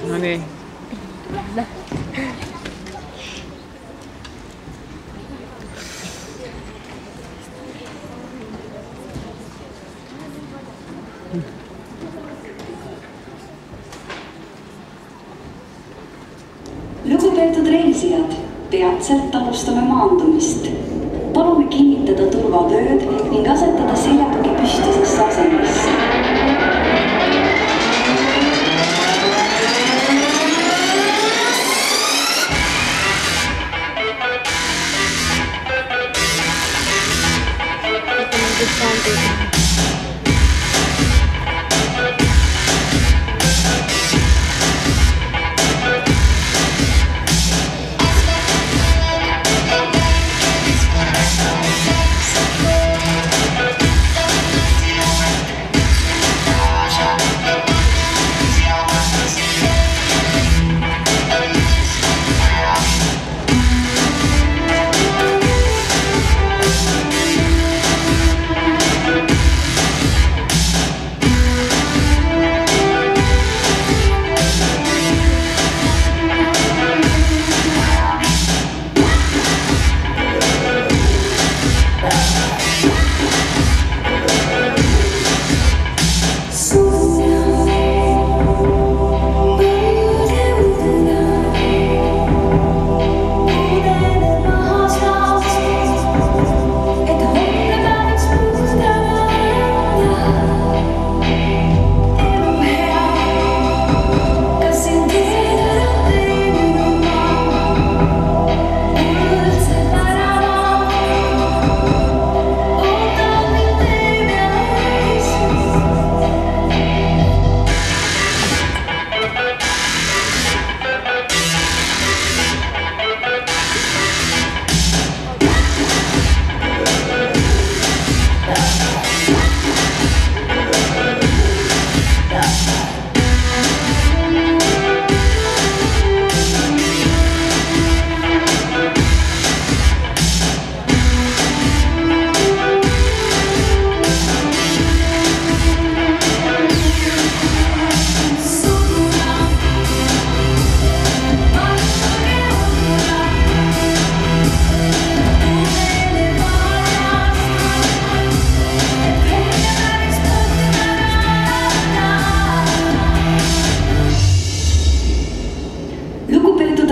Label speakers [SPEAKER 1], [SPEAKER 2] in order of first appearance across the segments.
[SPEAKER 1] No nii.
[SPEAKER 2] Lugupeetud reisijad, peatselt alustame maandumist. Palume kinnitada turvavööd ning asetada seljatugi püstisesse asendisse.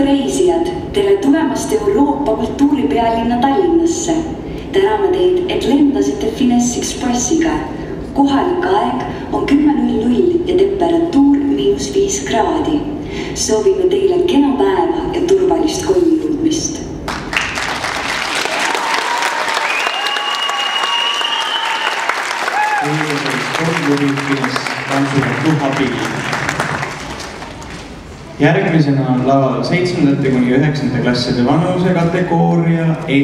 [SPEAKER 2] Reisijad, tere tulemast Euroopa kultuuripealinna Tallinnasse. Täname teid, et lendasite Finesse Expressiga. Kohalik aeg on 10:00 ja temperatuur -5 kraadi. Soovime teile kena päeva ja turvalist koju jõudmist.
[SPEAKER 3] Järgmisena on laval 7. kuni 9. klasside vanuse kategooria Eesti